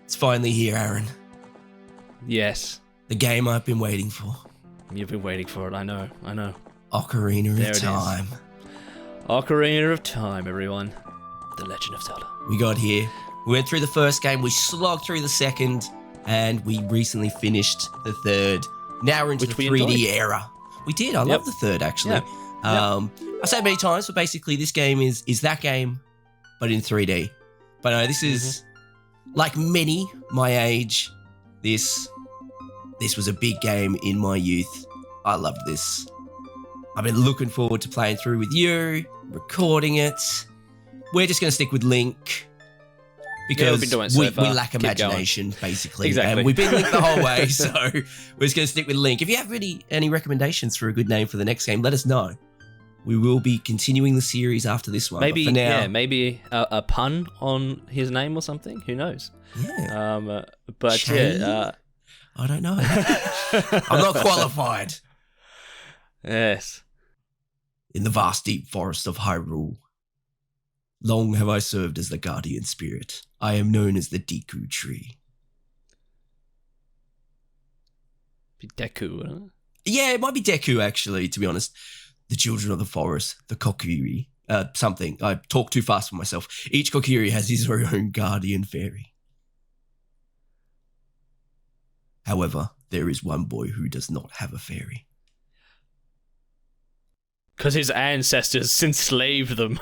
It's finally here, Aaron. Yes. The game I've been waiting for. You've been waiting for it, I know. Ocarina of Time. Ocarina of Time, everyone. The Legend of Zelda. We got here. We went through the first game, we slogged through the second, and we recently finished the third. Now we're into the 3D era. We did. I love the third, actually. I say it many times, but basically this game is that game, but in 3D. But no, this is, like many my age, this was a big game in my youth. I loved this. I've been looking forward to playing through with you, recording it. We're just going to stick with Link because we lack imagination, basically. Exactly. And we've been Link the whole way, so we're just going to stick with Link. If you have any recommendations for a good name for the next game, let us know. We will be continuing the series after this one. Maybe, but for now, maybe a pun on his name or something. Who knows? Yeah. I don't know. I'm not qualified. Yes. In the vast deep forest of Hyrule, long have I served as the guardian spirit. I am known as the Deku tree. Deku, huh? Yeah, it might be Deku, actually, to be honest. The children of the forest, the Kokiri. Something. I talk too fast for myself. Each Kokiri has his very own guardian fairy. However, there is one boy who does not have a fairy. Because his ancestors enslaved them.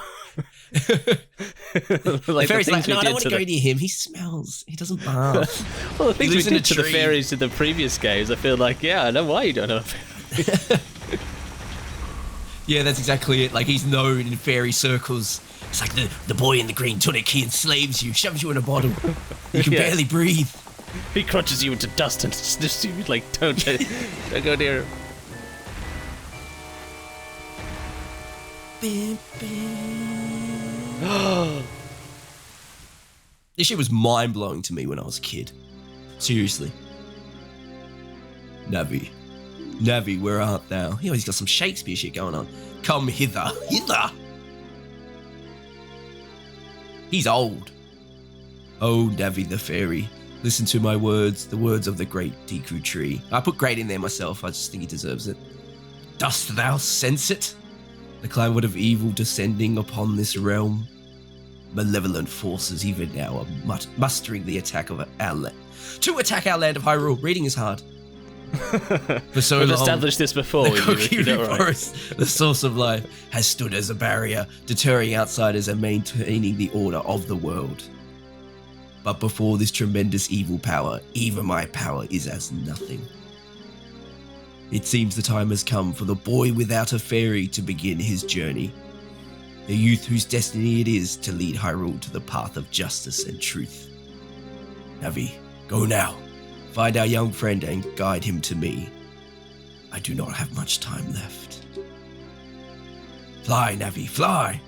The fairy's like, no, I don't want to go near him. He smells. He doesn't bath. Well, the things we did to the fairies in the previous games, I feel like, I know why you don't have a fairy. Yeah, that's exactly it. Like, he's known in fairy circles. It's like the boy in the green tunic. He enslaves you, shoves you in a bottle. You can barely breathe. He crunches you into dust and sniffs you like, don't go near him. This shit was mind-blowing to me when I was a kid. Seriously. Navi, where art thou? He's got some Shakespeare shit going on. Come hither. He's old. Oh, Navi the fairy, listen to my words, the words of the great Deku tree. I put great in there myself, I just think he deserves it. Dost thou sense it? The climate of evil descending upon this realm. Malevolent forces even now are mustering the attack of our land. To attack our land of Hyrule. Reading is hard. For so We've long, established this before. The Kokiri Forest, the source of life, has stood as a barrier, deterring outsiders and maintaining the order of the world. But before this tremendous evil power, even my power is as nothing. It seems the time has come for the boy without a fairy to begin his journey. The youth whose destiny it is to lead Hyrule to the path of justice and truth. Navi, go now. Find our young friend and guide him to me. I do not have much time left. Fly, Navi, fly!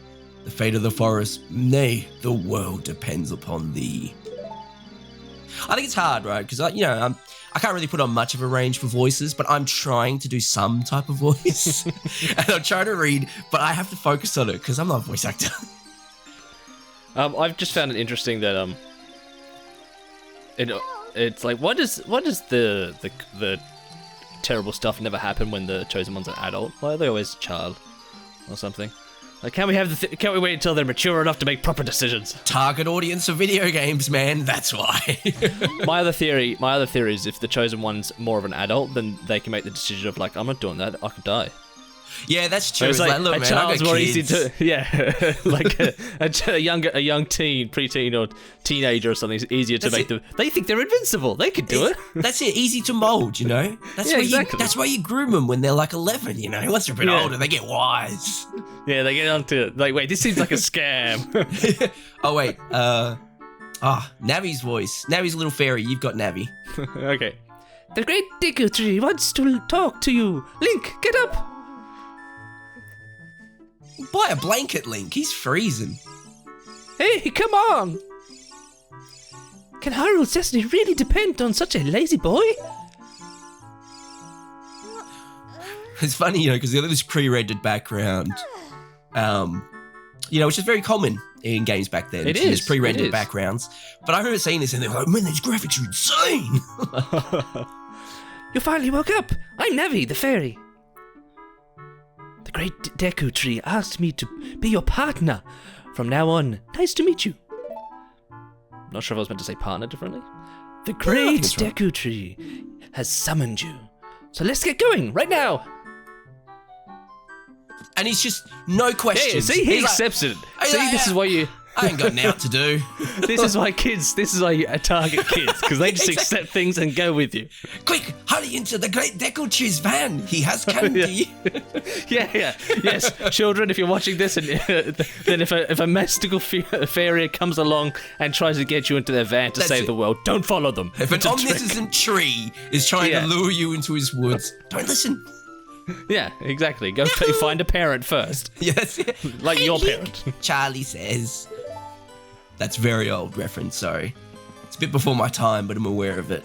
The fate of the forest, nay, the world depends upon thee. I think it's hard, right? Because, I can't really put on much of a range for voices, but I'm trying to do some type of voice. And I'm trying to read, but I have to focus on it because I'm not a voice actor. I've just found it interesting that it's like, what does the terrible stuff never happen when the chosen one's an adult? Why are they always a child or something? Like, can't we wait until they're mature enough to make proper decisions? Target audience of video games, man. That's why. My other theory is if the chosen one's more of an adult, then they can make the decision of like, I'm not doing that. I could die. Yeah, that's true. It's like, look, a man, child's more easy to, like a young teen, preteen or teenager or something is easier to make them. They think they're invincible. They could do it. That's it. Easy to mold, That's why you groom them when they're like 11. Once they're a bit older, they get wise. Yeah, they get onto like, wait, this seems like a scam. Oh wait, Navi's voice. Navi's a little fairy. You've got Navi. Okay. The great Deku tree wants to talk to you. Link, get up. Buy a blanket, Link. He's freezing. Hey, come on! Can Hyrule's destiny really depend on such a lazy boy? It's funny, because they have this pre-rendered background, which is very common in games back then. It There's is. pre-rendered backgrounds. But I remember seeing this and they're like, man, these graphics are insane. You finally woke up. I'm Navi, the fairy. The great Deku Tree asked me to be your partner. From now on, nice to meet you. Not sure if I was meant to say partner differently. The great Deku Tree has summoned you. So let's get going right now. And he's just no questions. Yeah, see, he accepts it. See, this is why you... I ain't got an out to do. This is why you target kids, because they just accept things and go with you. Quick, hurry into the great Deku Tree's van. He has candy. Yes, children, if you're watching this, and then if a mystical fairy comes along and tries to get you into their van to save the world, don't follow them. If an omniscient tree is trying to lure you into his woods, don't listen. Yeah, exactly. Go find a parent first. Yes. Like your parent. Charlie says. That's very old reference, sorry. It's a bit before my time, but I'm aware of it.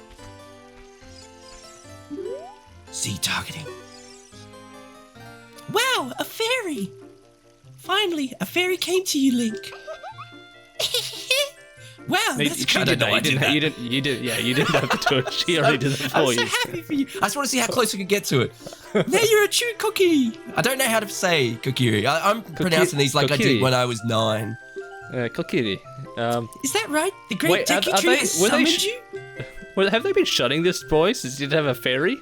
Z targeting. Wow, a fairy! Finally, a fairy came to you, Link. Wow, that's kind of You didn't have to do it. She already did it for you. I'm so happy for you. I just want to see how close we can get to it. Now you're a true Kokiri. I don't know how to say Kokiri. I'm pronouncing these like Kokiri. I did when I was 9. Kokiri. Is that right? The great Deku Tree has summoned you? Have they been shutting this boy since you didn't have a fairy?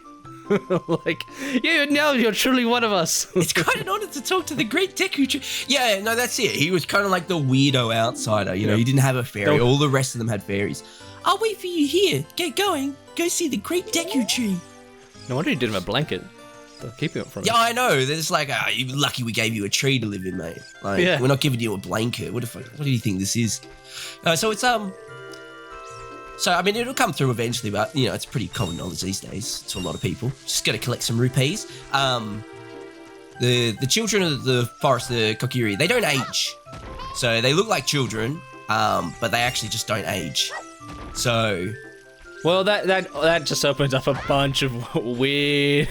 Like, yeah, now you're truly one of us. It's quite an honor to talk to the great Deku Tree. Yeah, no, that's it. He was kind of like the weirdo outsider. You know, he didn't have a fairy. All the rest of them had fairies. I'll wait for you here. Get going. Go see the great Deku Tree. No wonder he didn't have a blanket. They're keeping it from him. Yeah, I know. They're just like, you're lucky we gave you a tree to live in, mate. Like, we're not giving you a blanket. What do you think this is? So it's So, I mean, it'll come through eventually, but, you know, it's pretty common knowledge these days to a lot of people. Just got to collect some rupees. The children of the forest, the Kokiri, they don't age. So they look like children, but they actually just don't age. So... Well, that just opens up a bunch of weird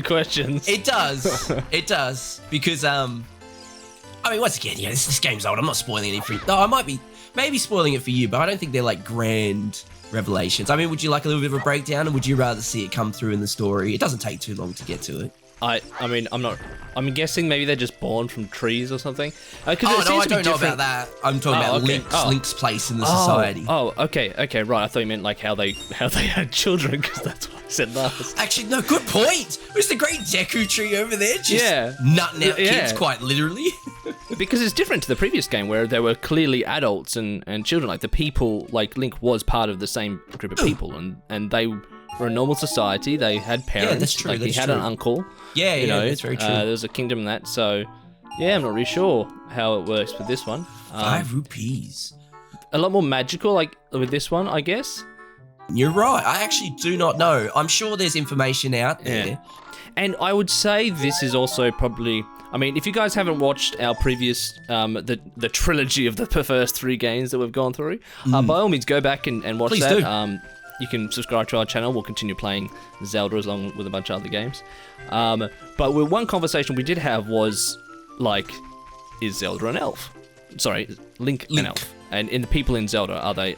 questions. It does. It does. Because, I mean, once again, yeah, this game's old. I'm not spoiling anything. No, I might be... Maybe spoiling it for you, but I don't think they're like grand revelations. I mean, would you like a little bit of a breakdown, or would you rather see it come through in the story? It doesn't take too long to get to it. I mean, I'm guessing maybe they're just born from trees or something. No, I don't know about that. I'm talking about Link's place in the society. Okay, right. I thought you meant like how they had children, because that's what I said last. Actually, no, good point. There's the great Deku Tree over there, just nutting out kids, quite literally. Because it's different to the previous game where there were clearly adults and children. Like the people, like Link was part of the same group of people, and they were a normal society. They had parents. Yeah, that's true. Like he had an uncle. Yeah, that's very true. There was a kingdom in that. So, yeah, I'm not really sure how it works with this one. 5 rupees. A lot more magical, like with this one, I guess. You're right. I actually do not know. I'm sure there's information out there. Yeah. And I would say this is also probably... I mean, if you guys haven't watched our previous, the trilogy of the first 3 games that we've gone through, by all means, go back and watch that. Do. You can subscribe to our channel. We'll continue playing Zelda along with a bunch of other games. But one conversation we did have was, like, is Zelda an elf? Sorry, Link. An elf. And in the people in Zelda, are they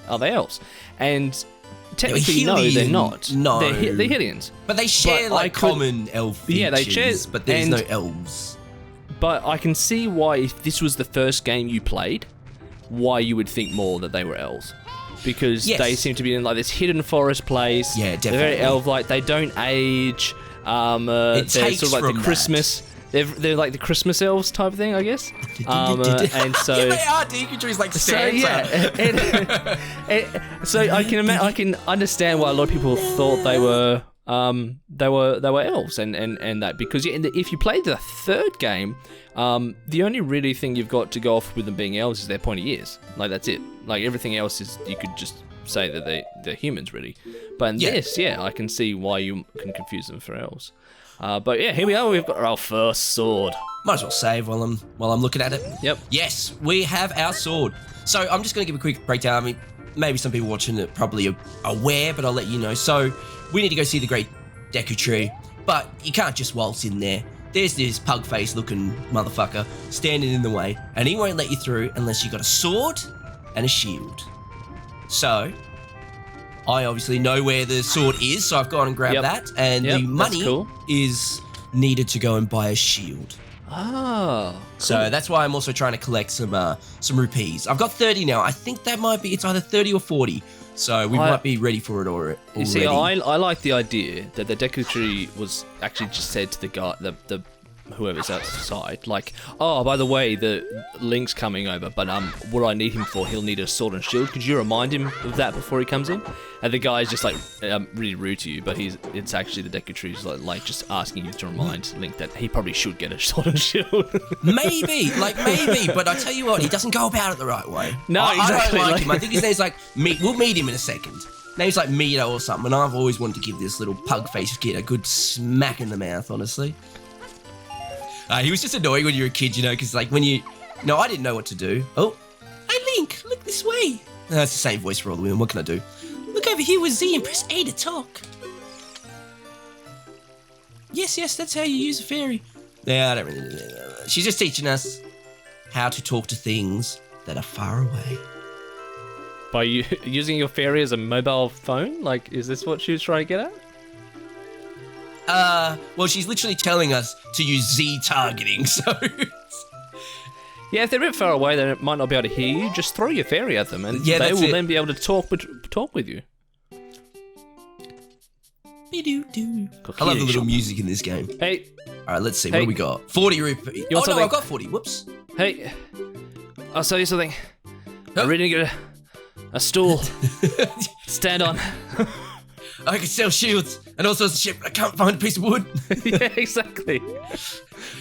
elves? And technically, no, they're not. No, they're Hylians. But they share common elf features. Yeah, they share, but there's no elves. But I can see why, if this was the first game you played, why you would think more that they were elves. Because they seem to be in like this hidden forest place. Yeah, definitely. They're very elf-like. They don't age. They're sort of like the Christmas. They're like the Christmas elves type of thing, I guess. And so they are. Deku Tree's like Santa. So I can understand why a lot of people thought they were elves and that, because if you played the 3rd game, the only really thing you've got to go off with them being elves is their pointy ears. Like that's it. Like everything else is, you could just say that they're humans really. But in this, I can see why you can confuse them for elves. But yeah, here we are. We've got our first sword. Might as well save while I'm looking at it. Yep. Yes, we have our sword. So I'm just going to give a quick breakdown. I mean, maybe some people watching it probably are aware, but I'll let you know. So we need to go see the great Deku Tree, but you can't just waltz in there. there's this pug face looking motherfucker standing in the way, and he won't let you through unless you got a sword and a shield. So I obviously know where the sword is, so I've gone and grabbed that, and the money is needed to go and buy a shield. Oh, cool. So that's why I'm also trying to collect some rupees. I've got 30 now. I think that might be, it's either 30 or 40. So we might be ready for it already. You see, I like the idea that the Deku Tree was actually just said to the guy, the whoever's outside, like, oh, by the way, the Link's coming over, but what I need him for, he'll need a sword and shield. Could you remind him of that before he comes in? And the guy's just like really rude to you, but it's actually the Deku Tree's like just asking you to remind Link that he probably should get a sword and shield. maybe, but I tell you what, he doesn't go about it the right way. No, exactly. I don't like him. I think his name's like we'll meet him in a second. Name's like Mito or something, and I've always wanted to give this little pug face kid a good smack in the mouth, honestly. He was just annoying when you were a kid, because like when you... No, I didn't know what to do. Oh, hey Link, look this way. That's the same voice for all the women. What can I do? Look over here with Z and press A to talk. Yes, that's how you use a fairy. Yeah, I don't really know. She's just teaching us how to talk to things that are far away. By using your fairy as a mobile phone? Like, is this what she was trying to get at? Well, she's literally telling us to use Z targeting, so... Yeah, if they're a bit far away, they might not be able to hear you. Just throw your fairy at them, and they will then be able to talk with you. I love the little music in this game. Hey. Alright, let's see. What do we got? 40 rupees. Oh, no, I've got 40. Whoops. Hey. I'll tell you something. I really need a stool to stand on. I can sell shields and all sorts of shit, but I can't find a piece of wood. Yeah, exactly.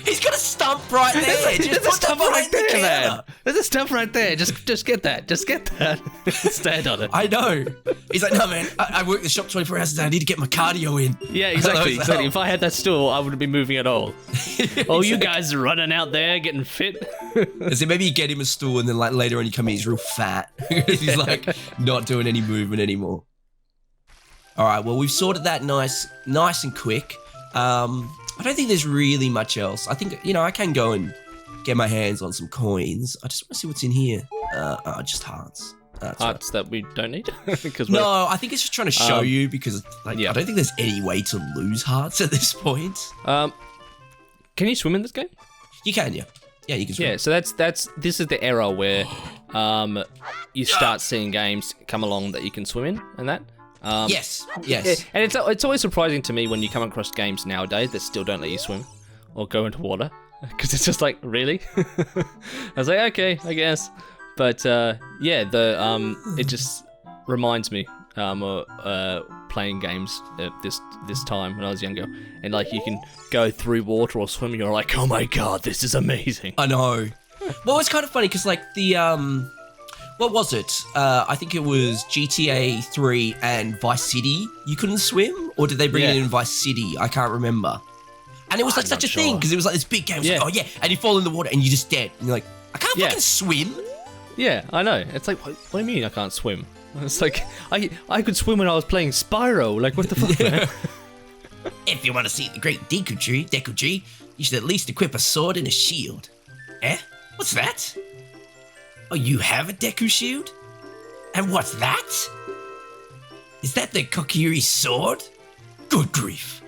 He's got a stump right there. There's a stump right there, man. There's a stump right there. Just get that. Just get that. Stand on it. I know. He's like, no, man. I work the shop 24 hours a day. I need to get my cardio in. Yeah, exactly. If I had that stool, I wouldn't be moving at all. Oh, you guys are running out there getting fit. So maybe you get him a stool and then like later on you come in, he's real fat. He's like not doing any movement anymore. All right, well, we've sorted that nice and quick. I don't think there's really much else. I think, I can go and get my hands on some coins. I just want to see what's in here. Just hearts. Hearts that we don't need? No, I think it's just trying to show you because I don't think there's any way to lose hearts at this point. Can you swim in this game? You can, yeah. Yeah, you can swim. Yeah, so this is the era where you start seeing games come along that you can swim in and that. Yes. Yeah, and it's always surprising to me when you come across games nowadays that still don't let you swim or go into water, because it's just like, really? I was like, okay, I guess, but it just reminds me playing games at this time when I was younger, and like you can go through water or swim, and you're like, oh my god, this is amazing. I know. Well, it's kind of funny because like the what was it? I think it was GTA 3 and Vice City. You couldn't swim? Or did they bring it in Vice City? I can't remember. And it was like such a thing, because it was like this big game. It was like, oh yeah, and you fall in the water and you're just dead. And you're like, I can't fucking swim. Yeah, I know. It's like, what do you mean I can't swim? It's like, I could swim when I was playing Spyro. Like, what the fuck, man? If you want to see the great Deku Tree, you should at least equip a sword and a shield. Eh? What's that? Oh, you have a Deku shield? And what's that? Is that the Kokiri sword? Good grief.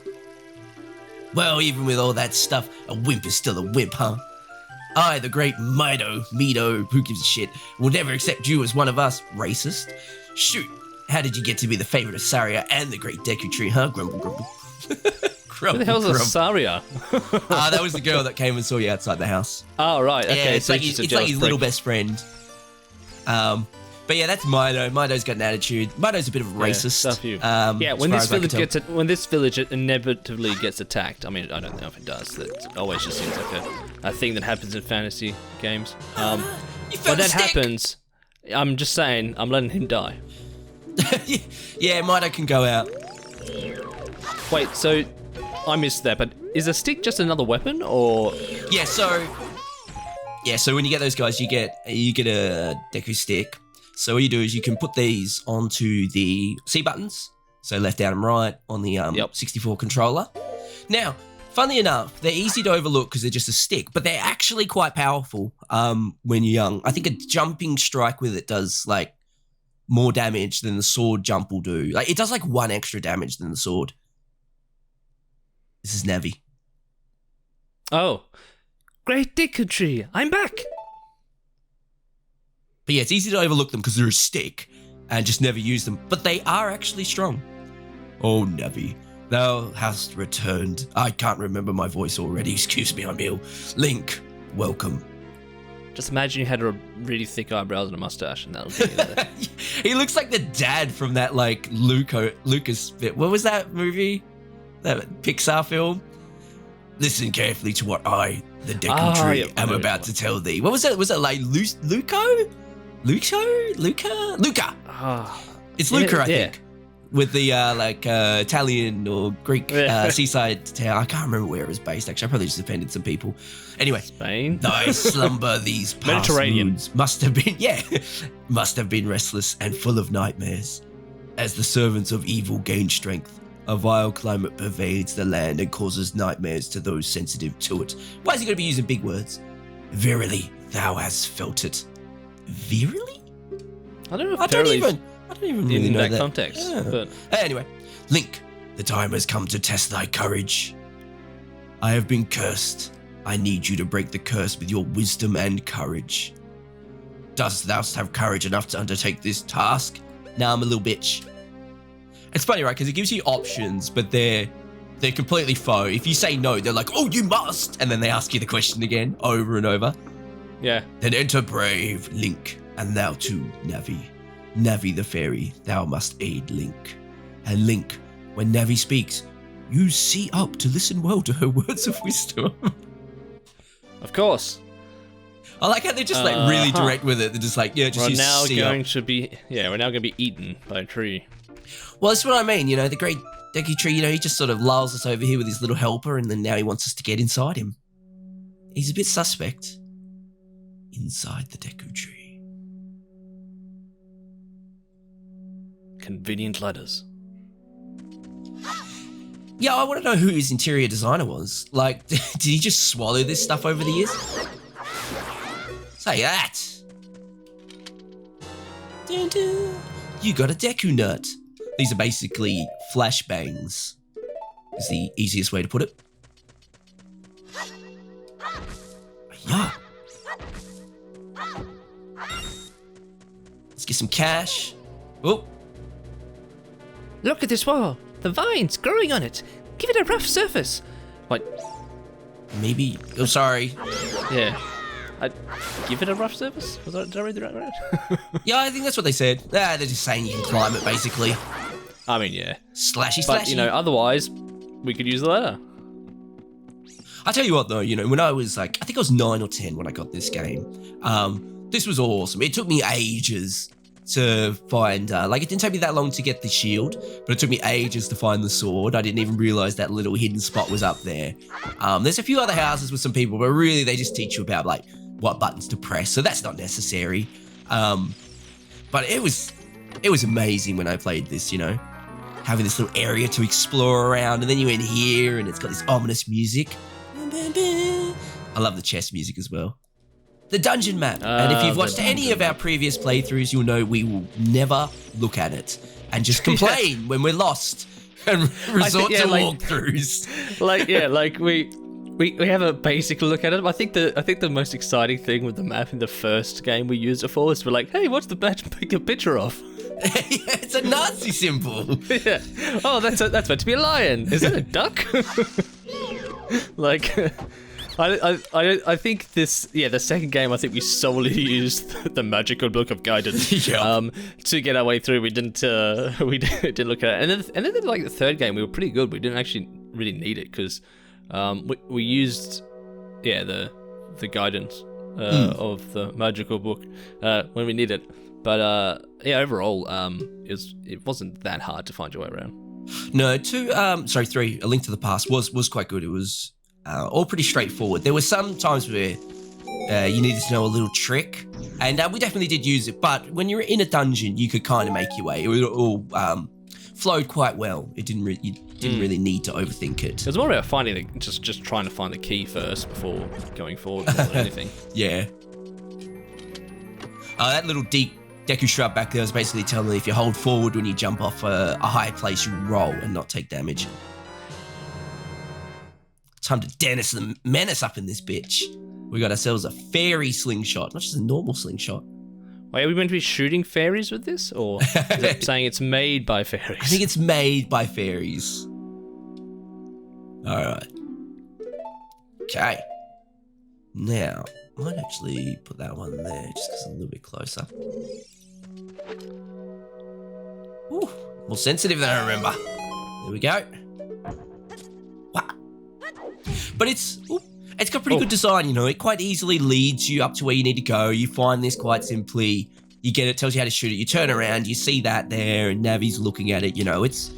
Well, even with all that stuff, a wimp is still a wimp, huh? I, the great Mito, who gives a shit, will never accept you as one of us, racist. Shoot, how did you get to be the favorite of Saria and the great Deku Tree, huh? Grumble, grumble. Who the hell's a Saria? That was the girl that came and saw you outside the house. Oh, right. Okay. Yeah, it's like his little best friend. But yeah, that's Mito. Mito's got an attitude. Mito's a bit of a racist. When this village inevitably gets attacked, I mean, I don't know if it does. It always just seems like a thing that happens in fantasy games. When that happens, I'm just saying, I'm letting him die. Yeah, Mito can go out. Wait, so I missed that, but is a stick just another weapon, or? Yeah, so when you get those guys, you get a Deku stick. So what you do is you can put these onto the C buttons, so left, down, and right on the 64 controller. Now, Funnily enough, they're easy to overlook because they're just a stick, but they're actually quite powerful when you're young. I think a jumping strike with it does like more damage than the sword jump will do. Like it does like 1 extra damage than the sword. This is Navi. Oh, great Deku Tree, I'm back. But yeah, it's easy to overlook them because they're a stick and just never use them. But they are actually strong. Oh, Navi, thou hast returned. I can't remember my voice already. Excuse me, I'm ill. Link, welcome. Just imagine you had a really thick eyebrows and a mustache, and that'll be there. He looks like the dad from that like Lucas bit. What was that movie? That Pixar film? Listen carefully to what I, the Deku Tree, am about to tell thee. What was that? Was it like Luca? It's Luca, I think. With the Italian or Greek seaside town. I can't remember where it was based, actually. I probably just offended some people. Anyway. Spain? Thy slumber these past moons must have been restless and full of nightmares. As the servants of evil gain strength, a vile climate pervades the land and causes nightmares to those sensitive to it. Why is he going to be using big words? Verily, thou hast felt it. Verily? I don't know if I don't even really know that context. Yeah. But anyway, Link, the time has come to test thy courage. I have been cursed. I need you to break the curse with your wisdom and courage. Dost thou have courage enough to undertake this task? Nah, I'm a little bitch. It's funny, right? Because it gives you options, but they're completely faux. If you say no, they're like, oh, you must. And then they ask you the question again, over and over. Yeah. Then enter brave Link, and thou too, Navi. Navi the fairy, thou must aid Link. And Link, when Navi speaks, you see up to listen well to her words of wisdom. Of course. I like how they're just like really direct with it. They're just like, yeah, just we're use now see going up. to be we're now going to be eaten by a tree. Well, that's what I mean. You know, the great Deku Tree, you know, he just sort of lulls us over here with his little helper, and then now he wants us to get inside him. He's a bit suspect. Inside the Deku Tree. Convenient ladders. Yeah, I want to know who his interior designer was. Like, did he just swallow this stuff over the years? Say that. Dun, dun. You got a Deku nut. These are basically flashbangs, is the easiest way to put it. Yeah. Let's get some cash. Oh. Look at this wall. The vines growing on it. Give it a rough surface. What? Maybe. Oh, sorry. Yeah. I'd give it a rough surface? Did I read that right? Yeah, I think that's what they said. They're just saying you can climb it, basically. I mean, yeah. Slashy. But, you know, otherwise, we could use the ladder. I tell you what, though, you know, when I was like, I think I was 9 or 10 when I got this game. This was awesome. It took me ages to find, like, it didn't take me that long to get the shield, but it took me ages to find the sword. I didn't even realize that little hidden spot was up there. There's a few other houses with some people, but really they just teach you about, like, what buttons to press, so that's not necessary. But it was amazing when I played this, you know, having this little area to explore around, and then you're in here and it's got this ominous music. I love the chess music as well. The dungeon map, and if you've watched any of our previous playthroughs, you'll know we will never look at it and just complain when we're lost and resort to walkthroughs. We have a basic look at it. I think the most exciting thing with the map in the first game we used it for was we're like, hey, what's the badge pick a picture of? Yeah, it's a Nazi symbol. Yeah. Oh, that's meant to be a lion. Is that a duck? Like, I think the second game, I think we solely used the magical book of guidance to get our way through. We didn't look at it, and then like the third game, we were pretty good. We didn't actually really need it because we used the guidance of the magical book when we needed it. But overall, it wasn't that hard to find your way around. No, 3, A Link to the Past was quite good. It was all pretty straightforward. There were some times where you needed to know a little trick, and we definitely did use it. But when you're in a dungeon, you could kind of make your way. It was all flowed quite well. It didn't you didn't really need to overthink it. It was more about finding just trying to find the key first before going forward more than anything. Yeah. That little Deku shrub back there was basically telling me if you hold forward when you jump off a high place, you roll and not take damage. Time to Dennis the Menace up in this bitch. We got ourselves a fairy slingshot, not just a normal slingshot. Wait, are we meant to be shooting fairies with this? Or is it saying it's made by fairies? I think it's made by fairies. Alright. Okay. Now, I might actually put that one there just because it's a little bit closer. Ooh, more sensitive than I remember. There we go. Wow. But it's got pretty good design, you know. It quite easily leads you up to where you need to go. You find this quite simply. You get it, tells you how to shoot it. You turn around, you see that there, and Navi's looking at it. You know, it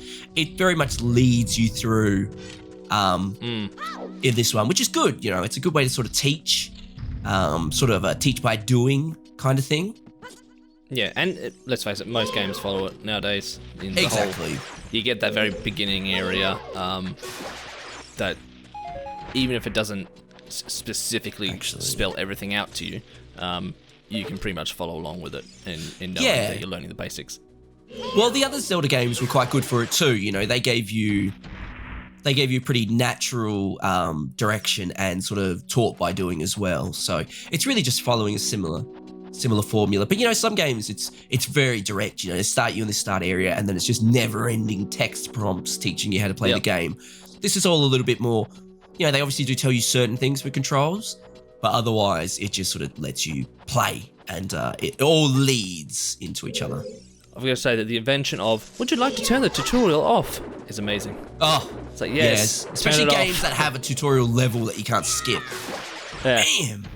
very much leads you through in this one, which is good. You know, it's a good way to sort of teach, sort of a teach by doing kind of thing. Yeah, and let's face it, most games follow it nowadays. Exactly. You get that very beginning area that even if it doesn't specifically spell everything out to you, you can pretty much follow along with it in knowing that you're learning the basics. Well, the other Zelda games were quite good for it too. You know, they gave you pretty natural direction and sort of taught by doing as well. So it's really just following a similar formula. But you know, some games it's very direct. You know, they start you in the start area and then it's just never-ending text prompts teaching you how to play the game. This is all a little bit more. You know, they obviously do tell you certain things for controls, but otherwise it just sort of lets you play and it all leads into each other. I've got to say that the invention of, would you like to turn the tutorial off, is amazing. Oh, it's like, yes. Especially games that have a tutorial level that you can't skip. Yeah. Damn.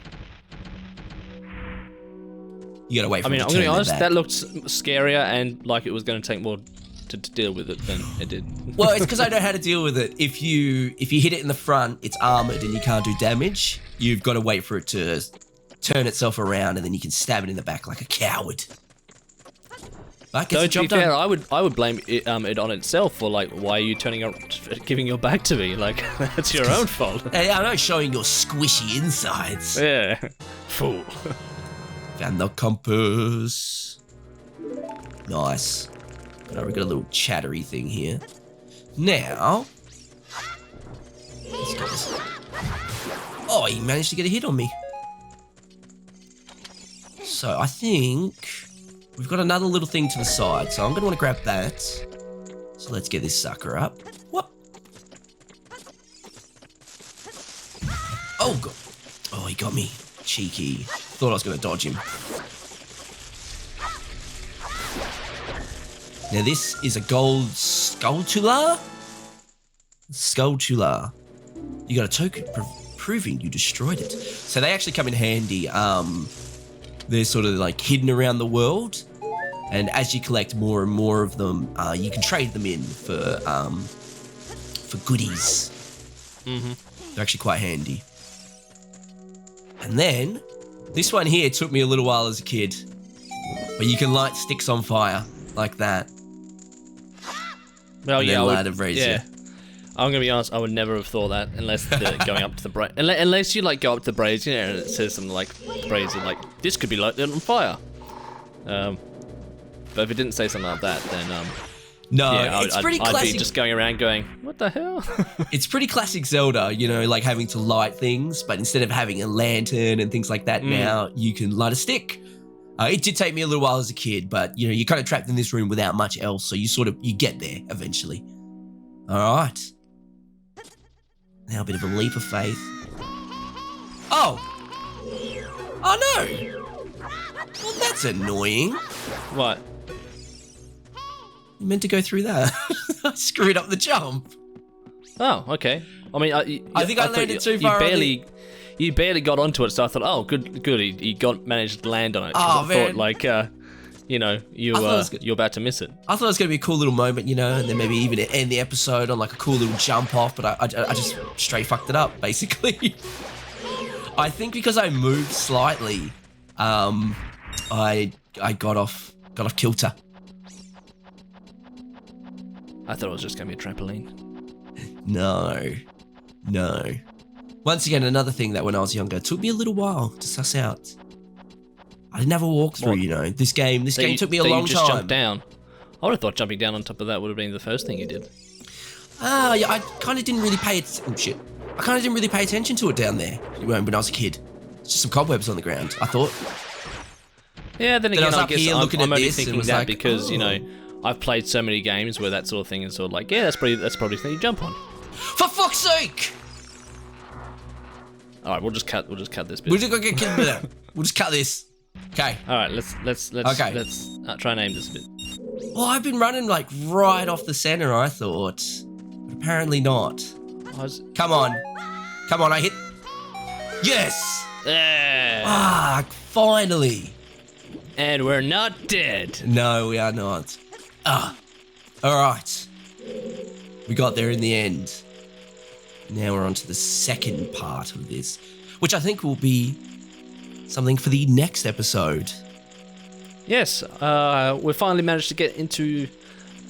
You gotta wait for I'm going to be honest, that looked scarier and like it was going to take more to deal with it than it did. Well, it's because I know how to deal with it. If you hit it in the front, it's armored and you can't do damage. You've got to wait for it to turn itself around and then you can stab it in the back like a coward. But to be fair, I would blame it on itself for like, why are you giving your back to me? Like, that's your own fault. Hey, I know, showing your squishy insides. Yeah, fool. Found the compass. Nice. But we've got a little chattery thing here. Now, let's get this. Oh, he managed to get a hit on me. So I think we've got another little thing to the side. So I'm going to want to grab that. So let's get this sucker up. What? Oh, God. Oh, he got me. Cheeky. Thought I was going to dodge him. Now this is a gold Skulltula? Skulltula. You got a token proving you destroyed it. So they actually come in handy. They're sort of like hidden around the world. And as you collect more and more of them, you can trade them in for goodies. Mm-hmm. They're actually quite handy. And then, this one here took me a little while as a kid. But you can light sticks on fire like that. Well, yeah, I'm gonna be honest. I would never have thought that unless going up to the brazier. Unless you like go up to the brazier and it says something like the brazier, like this could be lighted on fire. But if it didn't say something like that, then it's pretty classic. I'd be just going around going, what the hell? It's pretty classic Zelda, you know, like having to light things, but instead of having a lantern and things like that, now you can light a stick. It did take me a little while as a kid, but you know, you're kind of trapped in this room without much else, so you get there eventually. All right. Now a bit of a leap of faith. Oh no! Well, that's annoying. What? You meant to go through that. I screwed up the jump. Oh, okay. I mean, I think I landed too far. You barely got onto it, so I thought, oh, good. He managed to land on it. Oh, man. I thought, like, you're about to miss it. I thought it was going to be a cool little moment, you know, and then maybe even end the episode on like a cool little jump off, but I just straight fucked it up, basically. I think because I moved slightly, I got off kilter. I thought it was just going to be a trampoline. No. Once again, another thing that when I was younger, it took me a little while to suss out. I didn't have a walkthrough, This game took me a long time. You just jumped down. I would have thought jumping down on top of that would have been the first thing you did. Yeah, I kind of didn't really pay attention to it down there when I was a kid. It's just some cobwebs on the ground, I thought. Yeah, then again, I guess I'm only thinking that like, because, I've played so many games where that sort of thing is sort of like, yeah, that's probably the thing you jump on. For fuck's sake! All right, we'll just cut this bit. We'll just cut this. Okay. All right, let's try and aim this a bit. Well, I've been running like right off the center, I thought. But apparently not. Come on, I hit. Yes! Finally. And we're not dead. No, we are not. All right. We got there in the end. Now we're on to the second part of this, which I think will be something for the next episode. Yes, we finally managed to get into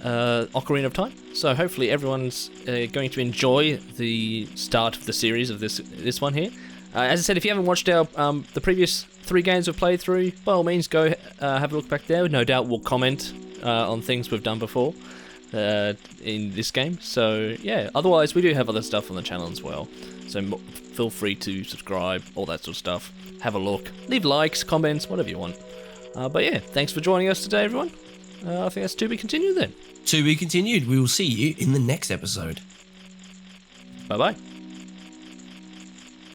Ocarina of Time, so hopefully everyone's going to enjoy the start of the series of this one here. As I said, if you haven't watched our the previous 3 games we've played through, by all means go have a look back there. No doubt we'll comment on things we've done before in this game. So yeah, otherwise we do have other stuff on the channel as well. So feel free to subscribe, all that sort of stuff. Have a look, leave likes, comments, whatever you want. But yeah, thanks for joining us today, everyone. I think that's to be continued then. To be continued. We will see you in the next episode. Bye-bye.